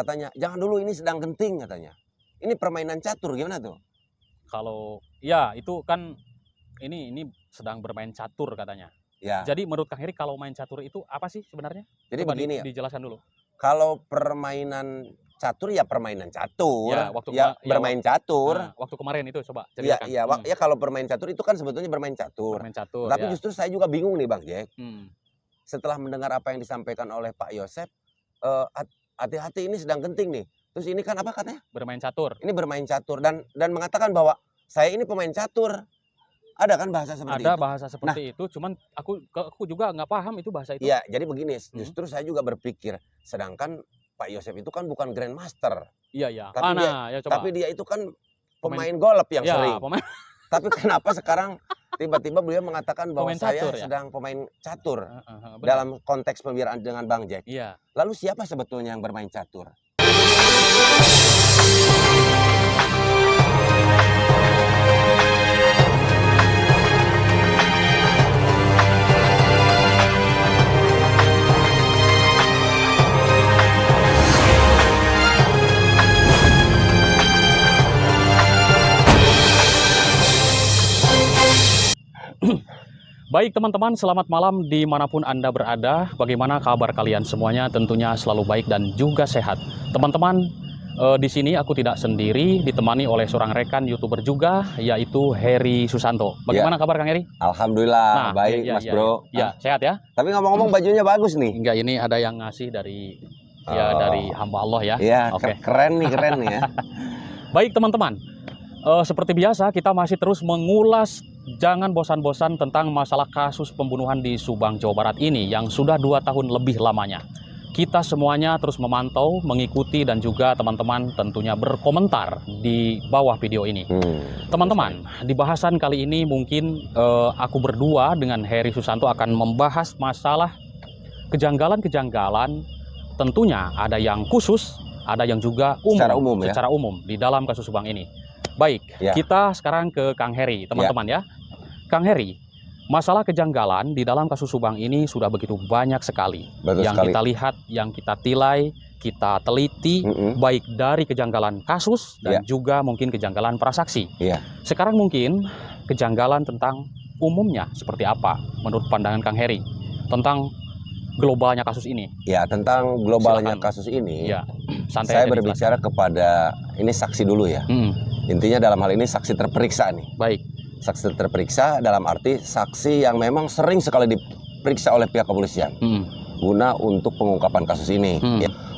katanya jangan dulu ini sedang genting katanya. Ini permainan catur gimana tuh? Kalau ya itu kan ini sedang bermain catur katanya. Ya. Jadi menurut Kang Heri kalau main catur itu apa sih sebenarnya? Jadi Coba begini ya. dijelaskan dulu. Kalau permainan catur ya permainan catur. Ya, bermain catur. Waktu kemarin itu coba Iya, ceritakan. ya kalau bermain catur itu kan sebetulnya bermain catur. Bermain catur. Tapi ya. justru saya juga bingung nih Bang Jack. Setelah mendengar apa yang disampaikan oleh Pak Yosep, hati-hati ini sedang genting nih. Terus ini kan apa katanya? Bermain catur. Ini bermain catur dan mengatakan bahwa saya ini pemain catur. Ada kan bahasa seperti itu? Ada bahasa seperti itu, cuman aku juga nggak paham itu bahasa itu. Iya, jadi begini, justru saya juga berpikir, sedangkan Pak Yosep itu kan bukan grandmaster. Iya. Tapi dia itu kan pemain golf yang sering. Tapi kenapa sekarang tiba-tiba beliau mengatakan bahwa saya sedang pemain catur dalam konteks pembicaraan dengan Bang Jack. Iya. Lalu siapa sebetulnya yang bermain catur? Baik teman-teman, selamat malam dimanapun Anda berada. Bagaimana kabar kalian semuanya? Tentunya selalu baik dan juga sehat. Teman-teman, di sini aku tidak sendiri, ditemani oleh seorang rekan YouTuber juga, yaitu Heri Susanto. Bagaimana kabar Kang Heri? Alhamdulillah, baik Mas Bro. Ya, sehat ya? Tapi ngomong-ngomong bajunya bagus nih. Enggak, ini ada yang ngasih dari dari hamba Allah ya. Iya, keren nih ya. Baik teman-teman, seperti biasa kita masih terus mengulas. Jangan bosan-bosan tentang masalah kasus pembunuhan di Subang, Jawa Barat ini yang sudah 2 tahun lebih lamanya. Kita semuanya terus memantau, mengikuti, dan juga teman-teman tentunya berkomentar di bawah video ini. Teman-teman, di bahasan kali ini mungkin aku berdua dengan Heri Susanto akan membahas masalah kejanggalan-kejanggalan. Tentunya ada yang khusus, ada yang juga secara umum di dalam kasus Subang ini. Baik, kita sekarang ke Kang Heri, teman-teman ya. Kang Heri, masalah kejanggalan di dalam kasus Subang ini sudah begitu banyak sekali. Kita lihat, yang kita tilai, kita teliti, baik dari kejanggalan kasus dan juga mungkin kejanggalan prasaksi. Sekarang mungkin kejanggalan tentang umumnya seperti apa menurut pandangan Kang Heri tentang globalnya kasus ini? Ya, tentang globalnya kasus ini, saya berbicara kepada ini saksi dulu ya. Intinya dalam hal ini saksi terperiksa nih. Baik. Saksi terperiksa dalam arti saksi yang memang sering sekali diperiksa oleh pihak kepolisian guna untuk pengungkapan kasus ini.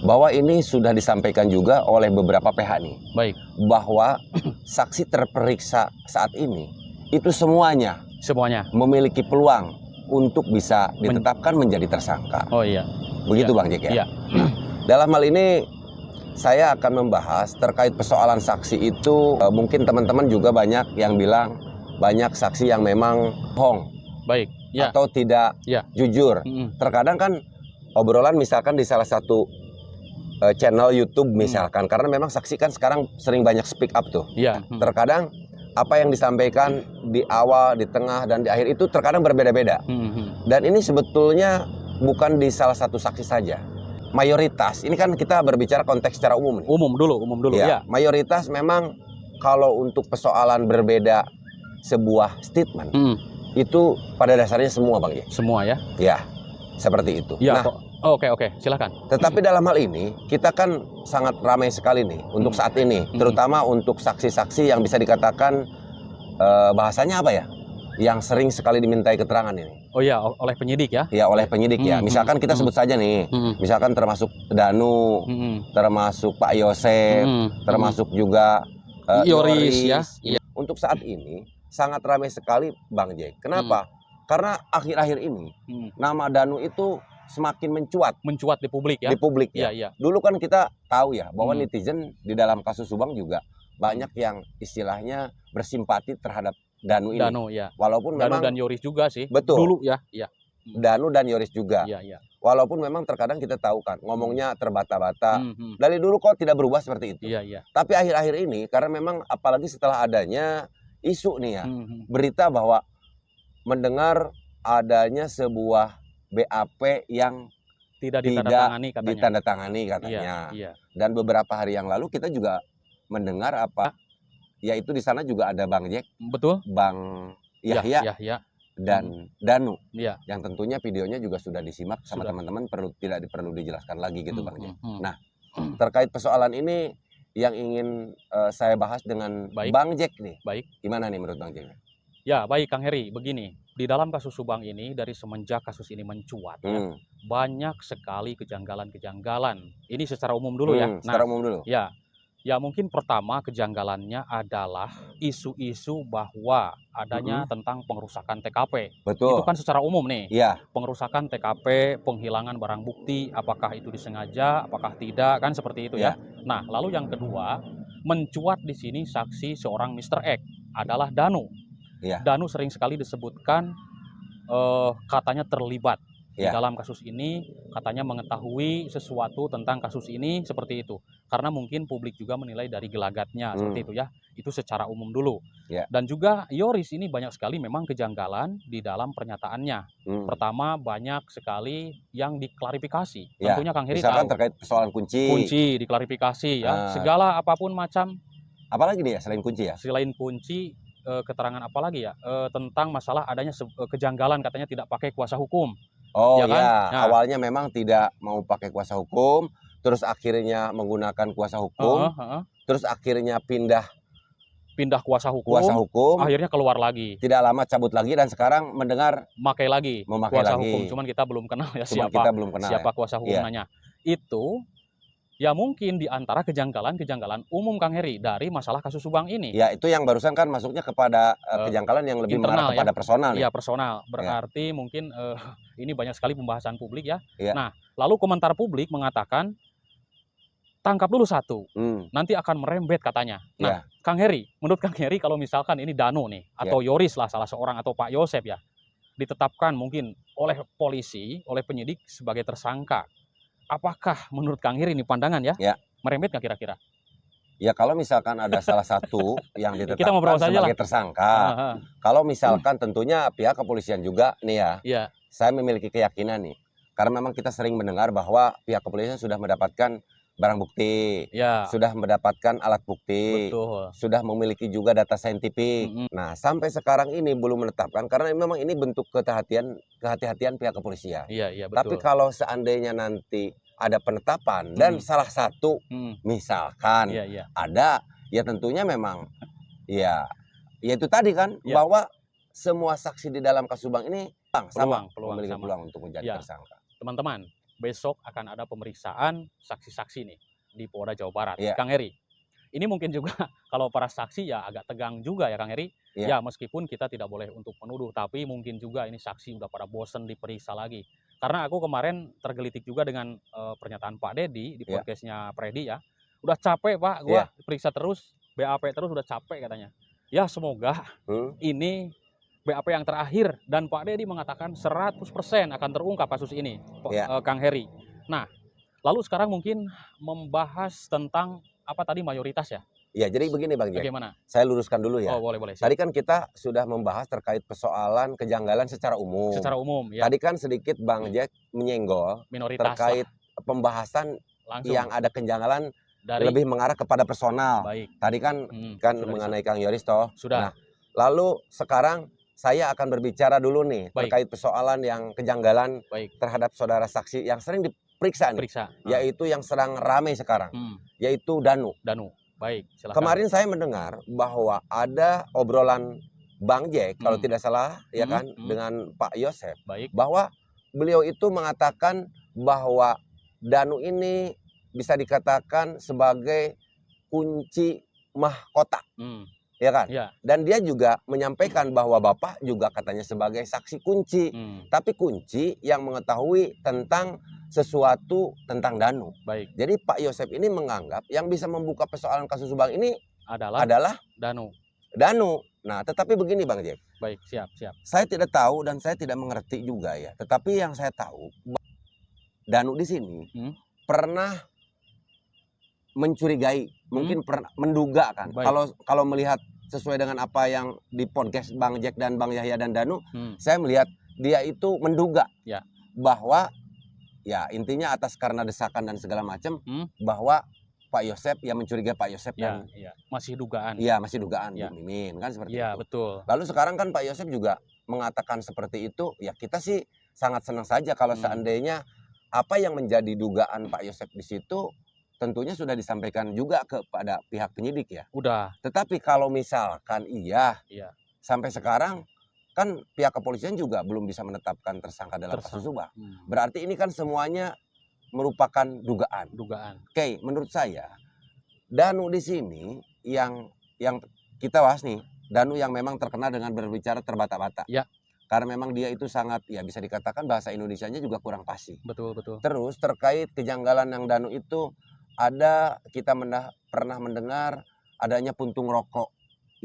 Bahwa ini sudah disampaikan juga oleh beberapa pihak nih. Baik. Bahwa saksi terperiksa saat ini itu semuanya memiliki peluang untuk bisa ditetapkan menjadi tersangka. Oh iya. Begitu Bang Jack ya. Iya. Dalam hal ini saya akan membahas terkait persoalan saksi itu. Mungkin teman-teman juga banyak yang bilang banyak saksi yang memang bohong. Baik. Atau tidak jujur. Terkadang kan obrolan misalkan di salah satu channel YouTube misalkan, karena memang saksi kan sekarang sering banyak speak up tuh. Terkadang apa yang disampaikan di awal, di tengah, dan di akhir itu terkadang berbeda-beda. Dan ini sebetulnya bukan di salah satu saksi saja. Mayoritas, ini kan kita berbicara konteks secara umum nih. Umum dulu ya. Mayoritas memang kalau untuk persoalan berbeda sebuah statement, itu pada dasarnya semua Bang ya. Semua ya? Ya, seperti itu. Ya, nah, oke, silakan. Tetapi dalam hal ini, kita kan sangat ramai sekali nih untuk saat ini. Terutama untuk saksi-saksi yang bisa dikatakan bahasanya apa ya? Yang sering sekali dimintai keterangan ini. Oh iya, oleh penyidik ya? Iya, oleh penyidik ya. Misalkan kita sebut saja nih, misalkan termasuk Danu, termasuk Pak Yosep, termasuk juga Yoris ya. Untuk saat ini sangat ramai sekali Bang Jack. Kenapa? Karena akhir-akhir ini nama Danu itu semakin mencuat di publik ya. Di publik ya. Dulu kan kita tahu ya bahwa netizen di dalam kasus Subang juga banyak yang istilahnya bersimpati terhadap Danu ini. Walaupun Danu memang dan Yoris juga sih. Betul. Dulu ya. Danu dan Yoris juga. Walaupun memang terkadang kita tahu kan ngomongnya terbata-bata. Dari dulu kok tidak berubah seperti itu. Tapi akhir-akhir ini karena memang apalagi setelah adanya isu nih ya, berita bahwa mendengar adanya sebuah BAP yang tidak ditandatangani katanya. Iya. Dan beberapa hari yang lalu kita juga mendengar yaitu di sana juga ada Bang Jack, betul, Bang Yahya, dan Danu, yang tentunya videonya juga sudah disimak sama teman-teman, tidak perlu dijelaskan lagi gitu Bang Jack. Nah, terkait persoalan ini yang ingin saya bahas dengan Bang Jack nih. Baik. Gimana nih menurut Bang Jack? Ya, baik Kang Heri, begini. Di dalam kasus Subang ini, dari semenjak kasus ini mencuat, ya, banyak sekali kejanggalan-kejanggalan. Ini secara umum dulu ya. Secara umum dulu. Ya mungkin pertama kejanggalannya adalah isu-isu bahwa adanya tentang pengerusakan TKP. Betul. Itu kan secara umum nih. Iya. Pengerusakan TKP, penghilangan barang bukti, apakah itu disengaja, apakah tidak, kan seperti itu ya. Nah, lalu yang kedua, mencuat di sini saksi seorang Mr. X adalah Danu. Danu sering sekali disebutkan katanya terlibat di dalam kasus ini, katanya mengetahui sesuatu tentang kasus ini seperti itu. Karena mungkin publik juga menilai dari gelagatnya seperti itu ya. Itu secara umum dulu. Dan juga Yoris ini banyak sekali memang kejanggalan di dalam pernyataannya. Pertama, banyak sekali yang diklarifikasi. Tentunya Kang Heri misalkan tahu. Terkait persoalan kunci. Kunci diklarifikasi ya. Segala apapun macam. Apalagi nih ya selain kunci ya? Selain kunci, keterangan apa lagi ya? Tentang masalah adanya kejanggalan katanya tidak pakai kuasa hukum. Oh ya, kan? Nah, awalnya memang tidak mau pakai kuasa hukum, terus akhirnya menggunakan kuasa hukum, terus akhirnya pindah kuasa hukum, akhirnya keluar lagi. Tidak lama cabut lagi dan sekarang mendengar memakai lagi kuasa hukum. Cuman kita belum kenal ya siapa kuasa hukumnya. Itu ya mungkin di antara kejanggalan-kejanggalan umum Kang Heri dari masalah kasus Subang ini. Ya, itu yang barusan kan masuknya kepada kejanggalan yang lebih mengarah kepada personal. Iya, personal. Berarti mungkin ini banyak sekali pembahasan publik ya. Nah, lalu komentar publik mengatakan tangkap dulu satu, nanti akan merembet katanya. Nah, Kang Heri, menurut Kang Heri kalau misalkan ini Danu nih, atau Yoris lah salah seorang, atau Pak Yosep ya, ditetapkan mungkin oleh polisi, oleh penyidik sebagai tersangka. Apakah menurut Kang Heri ini pandangan ya? Merembet nggak kira-kira? Ya kalau misalkan ada salah satu yang ditetapkan sebagai tersangka, kalau misalkan tentunya pihak kepolisian juga nih ya, saya memiliki keyakinan nih, karena memang kita sering mendengar bahwa pihak kepolisian sudah mendapatkan barang bukti, sudah mendapatkan alat bukti, sudah memiliki juga data saintifik. Nah sampai sekarang ini belum menetapkan karena memang ini bentuk kehati-hatian pihak kepolisian. Tapi kalau seandainya nanti ada penetapan dan salah satu misalkan ada, ya tentunya memang ya itu tadi kan bahwa semua saksi di dalam kasus Subang ini memiliki peluang untuk menjadi tersangka. Teman-teman, besok akan ada pemeriksaan saksi-saksi nih di Polda Jawa Barat. Kang Heri, ini mungkin juga kalau para saksi ya agak tegang juga ya Kang Heri. Ya meskipun kita tidak boleh untuk menuduh, tapi mungkin juga ini saksi udah pada bosen diperiksa lagi. Karena aku kemarin tergelitik juga dengan pernyataan Pak Dedi di podcastnya Freddy ya. Udah capek Pak, gua periksa terus, BAP terus, udah capek katanya. Ya semoga ini BAP yang terakhir, dan Pak Dedi mengatakan 100% akan terungkap kasus ini, Kang Heri. Nah, lalu sekarang mungkin membahas tentang apa tadi, mayoritas ya? Ya, jadi begini Bang Jack. Bagaimana? Saya luruskan dulu ya. Oh, boleh. Tadi kan kita sudah membahas terkait persoalan kejanggalan secara umum. Secara umum, ya. Tadi kan sedikit Bang Jack menyenggol minoritas terkait pembahasan langsung yang ada kejanggalan lebih mengarah kepada personal. Baik. Tadi kan mengenai Kang Yoris toh. Sudah. Nah, lalu sekarang saya akan berbicara dulu nih terkait persoalan yang kejanggalan terhadap saudara saksi yang sering diperiksa nih, yaitu yang sedang ramai sekarang, yaitu Danu. Baik, silakan. Kemarin saya mendengar bahwa ada obrolan Bang Jack, kalau tidak salah ya kan, dengan Pak Yosep, bahwa beliau itu mengatakan bahwa Danu ini bisa dikatakan sebagai kunci mahkota. Ya kan? Dan dia juga menyampaikan bahwa Bapak juga katanya sebagai saksi kunci. Tapi kunci yang mengetahui tentang sesuatu tentang Danu. Jadi Pak Yosep ini menganggap yang bisa membuka persoalan kasus Subang ini adalah Danu. Nah, tetapi begini Bang Jack. Baik, siap. Saya tidak tahu dan saya tidak mengerti juga ya. Tetapi yang saya tahu, Danu di sini pernah mencurigai, mungkin pernah menduga kan. Kalau melihat sesuai dengan apa yang di podcast Bang Jack dan Bang Yahya dan Danu, saya melihat dia itu menduga bahwa Ya intinya atas karena desakan dan segala macam bahwa Pak Yosep yang mencurigai Pak Yosep kan masih dugaan. Iya, masih dugaan Bu Mimin kan seperti itu. Betul. Lalu sekarang kan Pak Yosep juga mengatakan seperti itu, ya kita sih sangat senang saja kalau seandainya apa yang menjadi dugaan Pak Yosep di situ tentunya sudah disampaikan juga kepada pihak penyidik ya. Udah. Tetapi kalau misalkan sampai sekarang kan pihak kepolisian juga belum bisa menetapkan tersangka dalam kasus Subang. Berarti ini kan semuanya merupakan dugaan. Oke, menurut saya Danu di sini yang kita bahas nih, Danu yang memang terkenal dengan berbicara terbata-bata. Ya. Karena memang dia itu sangat ya bisa dikatakan bahasa Indonesianya juga kurang fasih. Betul. Terus terkait kejanggalan yang Danu itu ada kita pernah mendengar adanya puntung rokok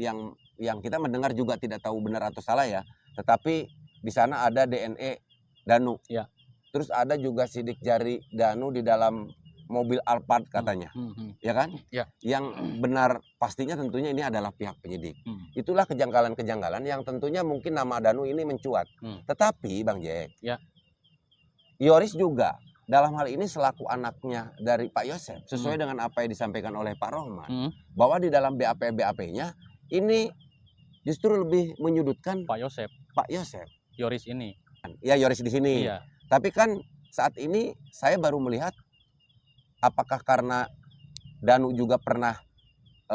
yang kita mendengar juga tidak tahu benar atau salah ya. Tetapi di sana ada DNA Danu. Ya. Terus ada juga sidik jari Danu di dalam mobil Alphard katanya, ya kan? Ya. Yang benar pastinya tentunya ini adalah pihak penyidik. Itulah kejanggalan-kejanggalan yang tentunya mungkin nama Danu ini mencuat. Tetapi Bang Jack, Yoris juga dalam hal ini selaku anaknya dari Pak Yosep, sesuai dengan apa yang disampaikan oleh Pak Rohman, bahwa di dalam BAP-nya ini justru lebih menyudutkan Pak Yosep. Yoris ini. Ya Yoris di sini. Iya. Tapi kan saat ini saya baru melihat apakah karena Danu juga pernah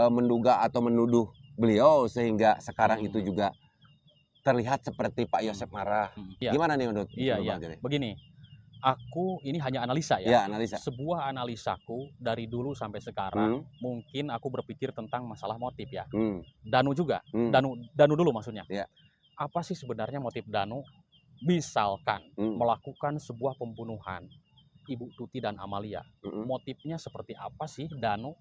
menduga atau menuduh beliau sehingga sekarang itu juga terlihat seperti Pak Yosep marah. Gimana nih menurut? Iya. Begini, aku ini hanya analisa ya. Ya, analisa. Sebuah analisaku dari dulu sampai sekarang, mungkin aku berpikir tentang masalah motif ya. Danu juga, Danu dulu maksudnya. Ya. Apa sih sebenarnya motif Danu? Misalkan melakukan sebuah pembunuhan Ibu Tuti dan Amalia, motifnya seperti apa sih Danu?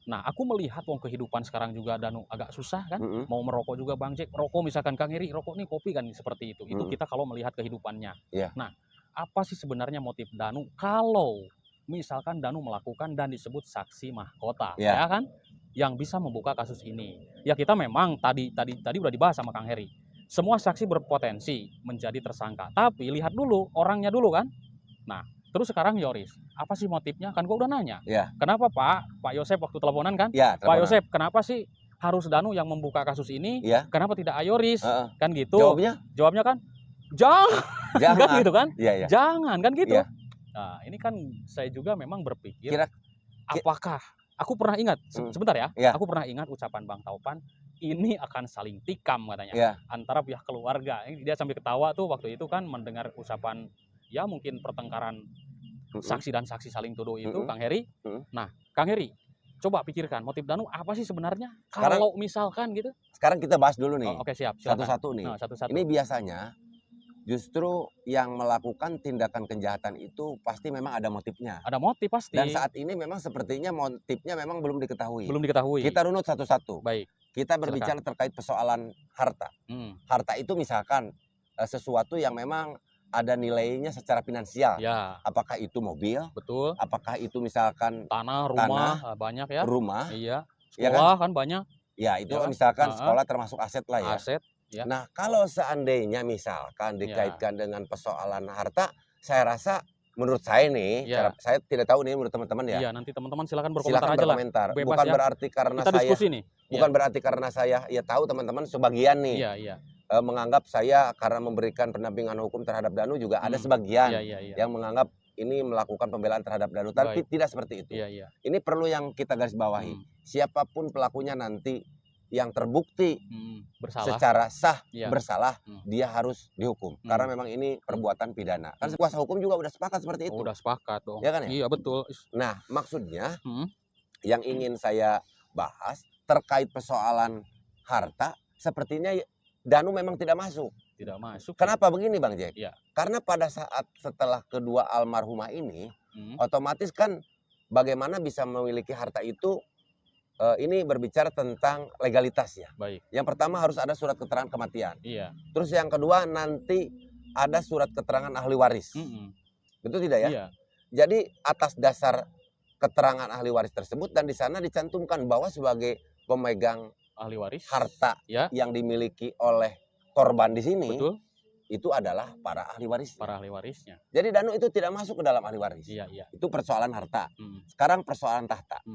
Nah, aku melihat wong kehidupan sekarang juga Danu agak susah kan, mau merokok juga Bang Jack, rokok misalkan Kang Heri, rokok nih kopi kan seperti itu. Itu kita kalau melihat kehidupannya. Nah, apa sih sebenarnya motif Danu kalau misalkan Danu melakukan dan disebut saksi mahkota, ya kan? Yang bisa membuka kasus ini. Ya kita memang tadi udah dibahas sama Kang Heri. Semua saksi berpotensi menjadi tersangka, tapi lihat dulu orangnya dulu kan. Nah, terus sekarang Yoris, apa sih motifnya? Kan gua udah nanya. Kenapa Pak Yosep waktu teleponan kan? Pak Yosep, kenapa sih harus Danu yang membuka kasus ini? Kenapa tidak Yoris? Kan gitu. Jawabnya kan, jangan kan gitu kan? Jangan kan gitu. Nah, ini kan saya juga memang berpikir, apakah aku pernah ingat sebentar ya? Aku pernah ingat ucapan Bang Taupan, ini akan saling tikam katanya antara pihak keluarga. Dia sambil ketawa tuh waktu itu kan mendengar ucapan ya mungkin pertengkaran saksi dan saksi saling tuduh itu Kang Heri. Nah, Kang Heri, coba pikirkan motif Danu apa sih sebenarnya? Kalau misalkan gitu. Sekarang kita bahas dulu nih. Oke, siap. Satu-satu nih. Ini biasanya justru yang melakukan tindakan kejahatan itu pasti memang ada motifnya. Ada motif pasti. Dan saat ini memang sepertinya motifnya memang belum diketahui. Kita runut satu-satu. Baik. Kita berbicara terkait persoalan harta. Harta itu misalkan sesuatu yang memang ada nilainya secara finansial. Apakah itu mobil? Betul. Apakah itu misalkan tanah, rumah, banyak ya. Rumah. Iya. Sekolah kan banyak. Ya, itu misalkan sekolah termasuk aset lah ya. Aset. Nah, kalau seandainya misalkan dikaitkan dengan persoalan harta, saya rasa menurut saya nih, saya tidak tahu nih menurut teman-teman ya. Iya, nanti teman-teman silakan berkomentar aja lah. Bebas bukan berarti karena kita diskusi nih. Bukan berarti karena saya tahu teman-teman sebagian nih. Menganggap saya karena memberikan pendampingan hukum terhadap Danu juga ada sebagian yang menganggap ini melakukan pembelaan terhadap Danu, tapi tidak seperti itu. Ini perlu yang kita garis bawahi. Siapapun pelakunya nanti yang terbukti secara sah bersalah, dia harus dihukum karena memang ini perbuatan pidana. Kan kuasa hukum juga udah sepakat seperti itu. Udah sepakat dong. Ya kan ya? Iya, betul. Nah, maksudnya yang ingin saya bahas terkait persoalan harta, sepertinya Danu memang tidak masuk. Tidak masuk. Kenapa begini Bang Jack? Karena pada saat setelah kedua almarhumah ini, otomatis kan bagaimana bisa memiliki harta itu, ini berbicara tentang legalitasnya. Baik. Yang pertama harus ada surat keterangan kematian. Terus yang kedua nanti ada surat keterangan ahli waris. Betul tidak ya? Jadi atas dasar keterangan ahli waris tersebut dan di sana dicantumkan bahwa sebagai pemegang ahli waris harta yang dimiliki oleh korban di sini, itu adalah para ahli warisnya. Para ahli warisnya. Jadi Danu itu tidak masuk ke dalam ahli waris. Iya, iya. Itu persoalan harta. Sekarang persoalan tahta.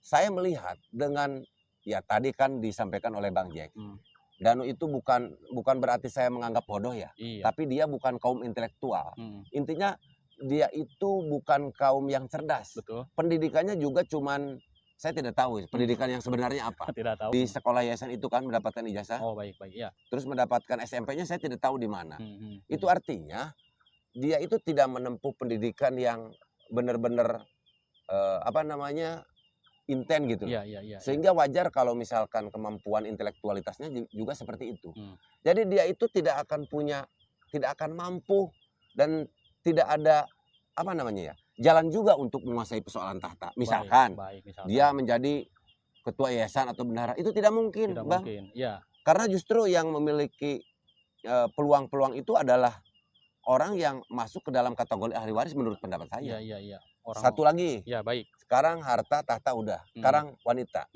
Saya melihat dengan, ya tadi kan disampaikan oleh Bang Jack. Danu itu bukan berarti saya menganggap bodoh ya. Iya. Tapi dia bukan kaum intelektual. Intinya dia itu bukan kaum yang cerdas. Betul. Pendidikannya juga cuman, saya tidak tahu pendidikan yang sebenarnya apa. Tidak tahu. Di sekolah yayasan itu kan mendapatkan ijazah. Oh, baik, ya. Terus mendapatkan SMP-nya saya tidak tahu di mana. Itu artinya dia itu tidak menempuh pendidikan yang benar-benar inten gitu. Iya. Sehingga wajar kalau misalkan kemampuan intelektualitasnya juga seperti itu. Jadi dia itu tidak akan mampu dan tidak ada jalan juga untuk menguasai persoalan tahta. Misalkan, misalkan dia menjadi ketua yayasan atau bendahara, itu tidak mungkin, Bang. Ya. Karena justru yang memiliki peluang-peluang itu adalah orang yang masuk ke dalam kategori ahli waris menurut pendapat saya. Iya. Satu lagi. Ya, baik. Sekarang harta tahta udah. Sekarang wanita.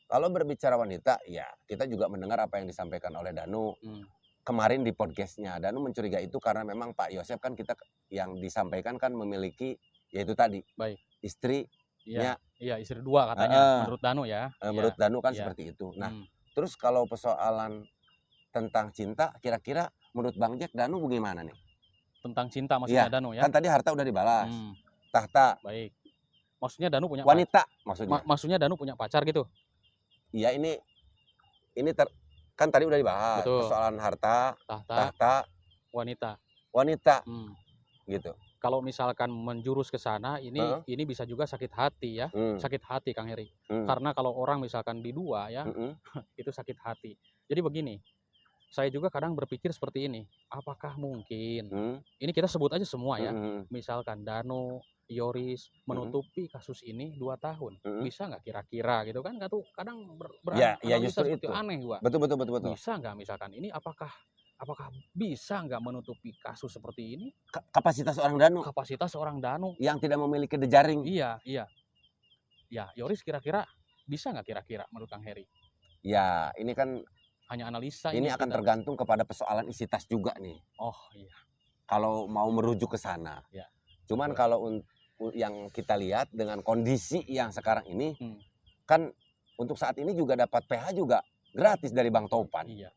Kalau berbicara wanita, ya kita juga mendengar apa yang disampaikan oleh Danu. Kemarin di podcastnya Danu mencurigai itu karena memang Pak Yosef kan kita yang disampaikan kan memiliki yaitu tadi istrinya. Iya, istri dua katanya menurut Danu ya. Menurut Danu kan seperti itu. Nah, terus kalau persoalan tentang cinta, kira-kira menurut Bang Jack Danu bagaimana nih? Tentang cinta maksudnya Danu ya? Kan tadi harta udah dibalas. Tahta. Baik. Maksudnya Danu punya wanita maksudnya Danu punya pacar gitu? Iya, ini kan tadi udah dibahas. Betul. Persoalan harta, tahta, wanita. Gitu. Kalau misalkan menjurus ke sana, ini bisa juga sakit hati ya, sakit hati Kang Heri. Karena kalau orang misalkan di dua ya, itu sakit hati. Jadi begini, saya juga kadang berpikir seperti ini, apakah mungkin, ini kita sebut aja semua ya, misalkan Danu, Yoris menutupi kasus ini 2 tahun, bisa nggak kira-kira gitu kan? Kadang justru itu aneh gua. Betul. Bisa nggak misalkan ini apakah bisa nggak menutupi kasus seperti ini? Kapasitas seorang Danu yang tidak memiliki jejaring. Iya. Ya, Yoris kira-kira bisa nggak kira-kira menurut Kang Heri? Ya, ini kan hanya analisa. Ini akan tergantung kepada persoalan isi tas juga nih. Oh iya. Kalau mau merujuk ke sana. Ya. Cuman kalau yang kita lihat dengan kondisi yang sekarang ini, kan untuk saat ini juga dapat PH juga gratis dari Bang Topan. Iya.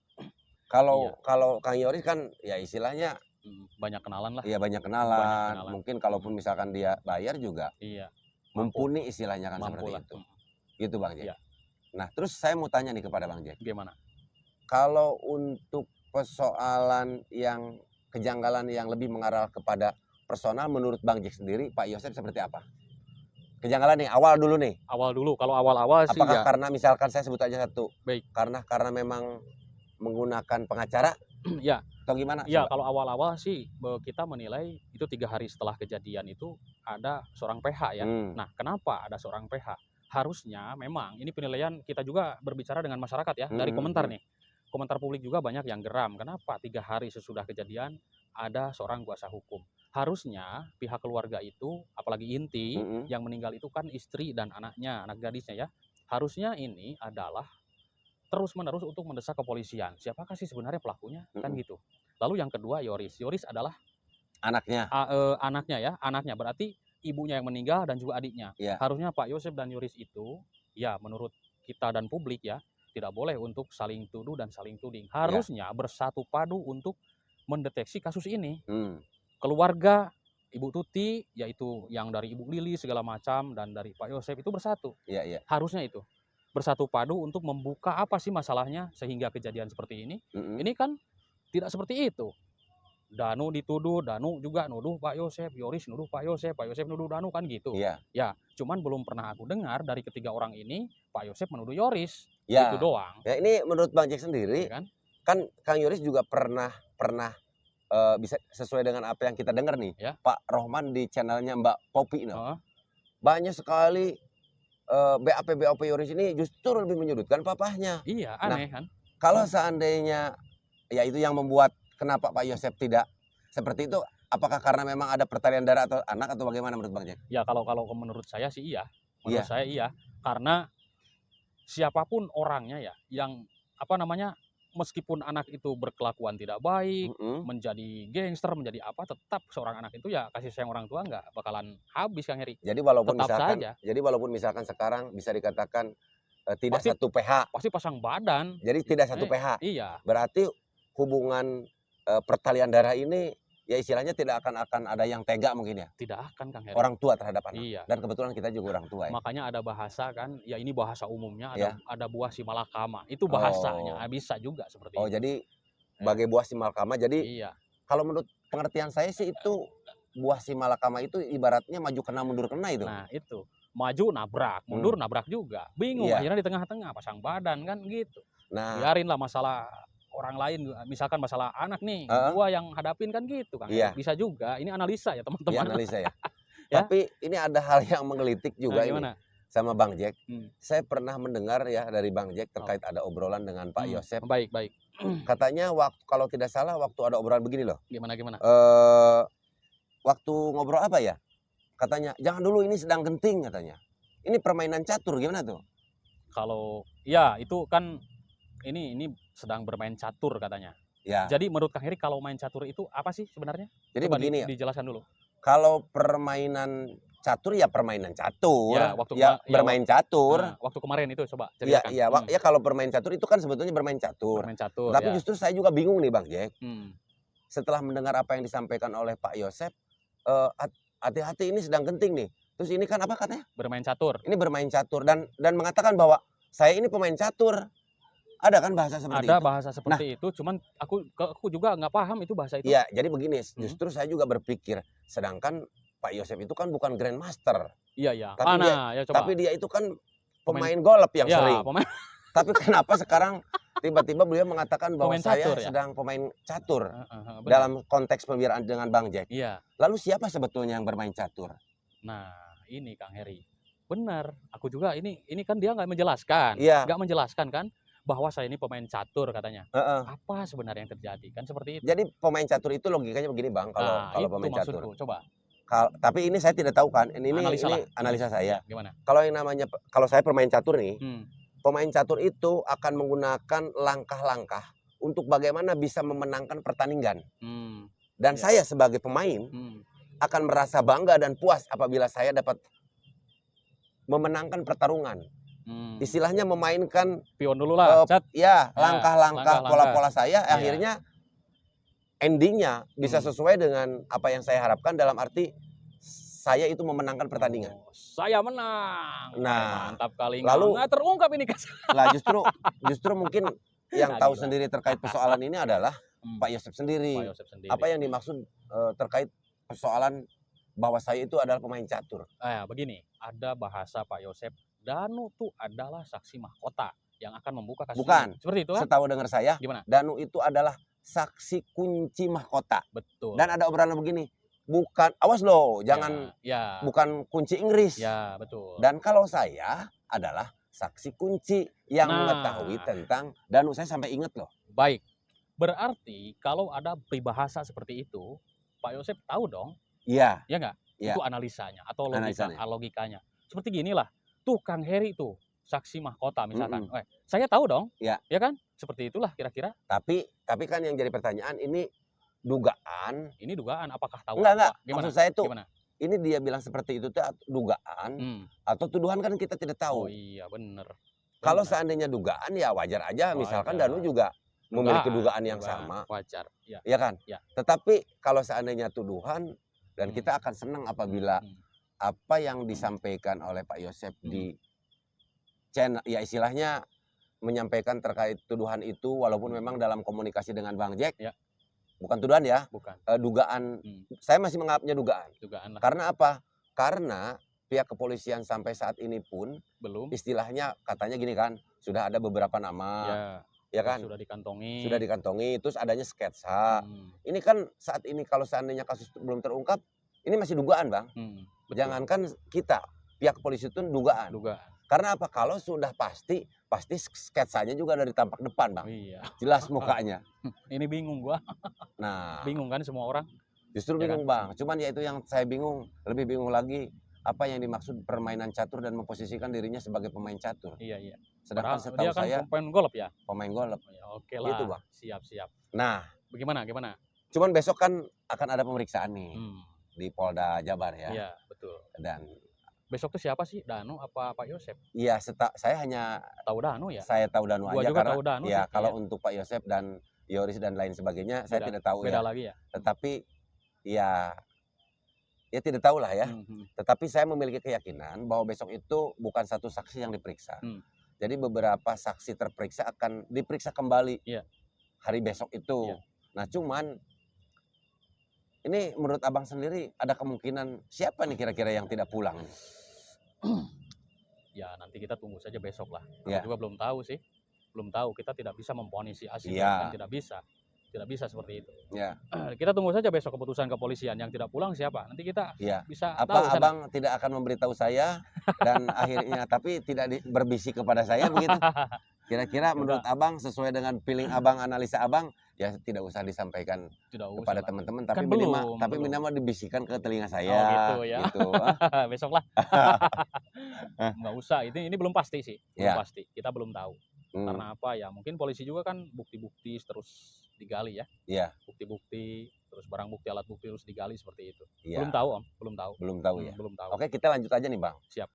Kalau Kang Yoris kan ya istilahnya banyak kenalan lah. Iya, banyak kenalan. Mungkin kalaupun misalkan dia bayar juga. Iya. Mumpuni istilahnya kan seperti itu. Gitu Bang Jack. Iya. Nah, terus saya mau tanya nih kepada Bang Jack. Gimana? Kalau untuk persoalan yang kejanggalan yang lebih mengarah kepada personal, menurut Bang Jack sendiri, Pak Yosef seperti apa? Kejanggalan nih, awal dulu. Kalau awal-awal sih apakah karena misalkan saya sebut aja satu? Baik. Karena memang menggunakan pengacara? Ya. Atau gimana? Ya, kalau awal-awal sih kita menilai itu 3 hari setelah kejadian itu ada seorang PH ya. Nah, kenapa ada seorang PH? Harusnya memang ini penilaian kita juga berbicara dengan masyarakat ya, dari komentar nih. Komentar publik juga banyak yang geram. Kenapa 3 hari sesudah kejadian ada seorang kuasa hukum? Harusnya pihak keluarga itu, apalagi inti yang meninggal itu kan istri dan anaknya, anak gadisnya ya. Harusnya ini adalah terus-menerus untuk mendesak kepolisian. Siapakah sih sebenarnya pelakunya? Kan gitu. Lalu yang kedua Yoris. Yoris adalah anaknya. Anaknya ya, anaknya berarti ibunya yang meninggal dan juga adiknya. Yeah. Harusnya Pak Yosef dan Yoris itu ya menurut kita dan publik ya tidak boleh untuk saling tuduh dan saling tuding. Harusnya bersatu padu untuk mendeteksi kasus ini. Keluarga Ibu Tuti, yaitu yang dari Ibu Lili segala macam dan dari Pak Yosef itu bersatu. Harusnya itu bersatu padu untuk membuka apa sih masalahnya sehingga kejadian seperti ini. Ini kan tidak seperti itu. Danu dituduh, Danu juga nuduh Pak Yosef, Yoris nuduh Pak Yosef nuduh Danu kan gitu. Ya, cuman belum pernah aku dengar dari ketiga orang ini Pak Yosef menuduh Yoris. Itu doang. Ya, ini menurut Bang Jack sendiri, kan Kang Yoris juga pernah bisa sesuai dengan apa yang kita dengar nih, Pak Rohman di channelnya Mbak Popi banyak sekali BAP Yoris ini justru lebih menyudutkan papahnya. Iya, aneh kan. Kalau seandainya ya itu yang membuat kenapa Pak Yosef tidak seperti itu, apakah karena memang ada pertalian darah atau anak atau bagaimana menurut Bang Jack? Ya kalau menurut saya sih iya. Menurut saya iya, karena siapapun orangnya ya yang meskipun anak itu berkelakuan tidak baik, menjadi gangster, menjadi apa, tetap seorang anak itu ya kasih sayang orang tua nggak bakalan habis, Kang Heri. Jadi walaupun misalkan sekarang bisa dikatakan tidak pasti, satu PH. Pasti pasang badan. Jadi tidak satu PH. Iya. Berarti hubungan pertalian darah ini ya istilahnya tidak akan ada yang tega mungkin ya. Tidak akan, Kang Heri. Orang tua terhadap anak. Iya. Dan kebetulan kita juga orang tua ya. Makanya ada bahasa kan, ya ini bahasa umumnya, ada buah si malakama. Itu bahasanya, bisa juga seperti itu. Oh, jadi sebagai buah si malakama. Jadi kalau menurut pengertian saya sih itu buah si malakama itu ibaratnya maju kena mundur kena itu. Nah, itu. Maju nabrak, mundur nabrak juga. Bingung, akhirnya di tengah-tengah pasang badan kan gitu. Nah, biarinlah masalah orang lain, misalkan masalah anak nih, gua yang hadapin kan gitu, Kang. Bisa juga. Ini analisa ya, teman-teman. Iya, analisa ya. Tapi ini ada hal yang menggelitik juga ini sama Bang Jack. Saya pernah mendengar ya dari Bang Jack terkait ada obrolan dengan Pak Yosep. Baik. Katanya kalau tidak salah waktu ada obrolan begini loh. Gimana? Waktu ngobrol apa ya? Katanya, jangan dulu ini sedang genting katanya. Ini permainan catur, gimana tuh? Kalau ya itu kan ini sedang bermain catur katanya. Ya. Jadi menurut Kang Heri kalau main catur itu apa sih sebenarnya? Jadi coba begini dijelaskan dulu. Kalau permainan catur ya permainan catur. Bermain catur. Waktu kemarin itu coba ceritakan. Ya kalau bermain catur itu kan sebetulnya bermain catur. Tapi justru saya juga bingung nih Bang Jack. Setelah mendengar apa yang disampaikan oleh Pak Yosep, hati-hati ini sedang genting nih. Terus ini kan apa katanya? Bermain catur. Ini bermain catur dan mengatakan bahwa saya ini pemain catur. Ada kan bahasa seperti itu? Ada bahasa seperti itu, cuman aku juga nggak paham itu bahasa itu. Iya, jadi begini, justru saya juga berpikir, sedangkan Pak Yosep itu kan bukan grandmaster. Iya. Tapi dia itu kan pemain golf yang sering. Tapi kenapa sekarang tiba-tiba beliau mengatakan bahwa saya sedang pemain catur dalam konteks pembicaraan dengan Bang Jack. Iya. Lalu siapa sebetulnya yang bermain catur? Nah, ini Kang Heri. Benar, aku juga ini kan dia nggak menjelaskan. Nggak menjelaskan kan bahwa saya ini pemain catur katanya. Apa sebenarnya yang terjadi? Kan seperti itu. Jadi pemain catur itu logikanya begini Bang, kalau pemain catur. Coba. Tapi ini saya tidak tahu kan. Ini analisa saya. Gimana? Kalau saya pemain catur nih, pemain catur itu akan menggunakan langkah-langkah untuk bagaimana bisa memenangkan pertandingan. Dan saya sebagai pemain akan merasa bangga dan puas apabila saya dapat memenangkan pertarungan. Istilahnya memainkan pion dulu lah. Langkah-langkah, pola-pola saya, akhirnya endingnya bisa sesuai dengan apa yang saya harapkan, dalam arti saya itu memenangkan pertandingan. Saya menang. Nah, mantap kali. Lalu terungkap ini kan. Lah justru mungkin yang tahu sendiri terkait persoalan ini adalah Pak Yosep sendiri. Apa yang dimaksud terkait persoalan bahwa saya itu adalah pemain catur? Begini, ada bahasa Pak Yosep, Danu tuh adalah saksi mahkota yang akan membuka kasus. Bukan. Seperti itu kan? Setahu dengar saya, gimana? Danu itu adalah saksi kunci mahkota. Betul. Dan ada obrolan begini, bukan, awas loh, jangan, bukan kunci Inggris. Ya, betul. Dan kalau saya adalah saksi kunci yang mengetahui tentang Danu, saya sampai ingat loh. Baik, berarti kalau ada peribahasa seperti itu, Pak Yosep tahu dong. Iya. Ya nggak? Itu analisanya atau logikanya. Seperti ginilah, tuh Kang Heri tuh saksi mahkota misalkan. Saya tahu dong. Ya kan? Seperti itulah kira-kira. Tapi kan yang jadi pertanyaan ini dugaan. Ini dugaan, apakah tahu? Enggak. Maksud saya tuh, ini dia bilang seperti itu tuh dugaan atau tuduhan, kan kita tidak tahu. Oh iya, bener. Kalau seandainya dugaan ya wajar aja. Misalkan Danu juga memiliki dugaan yang sama. Wajar. Ya kan? Ya. Tetapi kalau seandainya tuduhan, dan kita akan senang apabila apa yang disampaikan oleh Pak Yosep di channel, ya istilahnya menyampaikan terkait tuduhan itu, walaupun memang dalam komunikasi dengan Bang Jack, bukan tuduhan ya, dugaan. Saya masih menganggapnya dugaan. Karena apa? Karena pihak kepolisian sampai saat ini pun belum, istilahnya katanya gini kan, sudah ada beberapa nama. Ya kan? Sudah dikantongi. Terus adanya sketsa. Ini kan saat ini kalau seandainya kasus belum terungkap, ini masih dugaan Bang. Jangankan kita, pihak polisi itu dugaan. Karena apa? Kalau sudah pasti sketsanya juga dari tampak depan Bang. Iya. Jelas mukanya. Ini bingung gua. Nah, bingung kan semua orang? Justru bingung Bang. Cuman ya itu yang saya bingung, lebih bingung lagi apa yang dimaksud permainan catur dan memposisikan dirinya sebagai pemain catur. Iya, iya. Sedangkan Padahal setahu dia kan saya pemain golf ya? Pemain golf. Ya, oke lah. Gitu, Bang. Siap. Nah, gimana? Cuman besok kan akan ada pemeriksaan nih di Polda Jabar ya. Iya, betul. Dan besok tuh siapa sih? Danu apa Pak Yosep? Iya, saya hanya tahu Danu ya. Saya tahu Danu aja juga karena tahu Danu ya sih, kalau untuk Pak Yosep dan Yoris dan lain sebagainya saya tidak tahu beda ya. lagi ya. Tetapi ya tidak tahu lah ya. Tetapi saya memiliki keyakinan bahwa besok itu bukan satu saksi yang diperiksa. Jadi beberapa saksi terperiksa akan diperiksa kembali hari besok itu. Nah cuman ini menurut abang sendiri ada kemungkinan siapa nih kira-kira yang tidak pulang? Ya nanti kita tunggu saja besok lah. Aku juga belum tahu sih. Belum tahu, kita tidak bisa memvonis asli kan, tidak bisa. Tidak bisa seperti itu. Kita tunggu saja besok keputusan kepolisian. Yang tidak pulang siapa? Nanti kita bisa tahu. Abang tidak akan memberitahu saya dan akhirnya tapi tidak berbisik kepada saya begitu. Kira-kira menurut abang sesuai dengan feeling abang, analisa abang, ya tidak usah disampaikan kepada teman-teman, tapi kan minimal dibisikkan ke telinga saya. Oh gitu ya. Gitu. Besok lah. Nggak usah. Ini belum pasti sih. Belum pasti. Kita belum tahu. Karena apa ya? Mungkin polisi juga kan bukti-bukti terus digali ya. Iya. Bukti-bukti, terus barang bukti, alat bukti terus digali seperti itu. Belum tahu Om, belum tahu. Belum tahu ya. Belum tahu. Oke, kita lanjut aja nih Bang. Siap.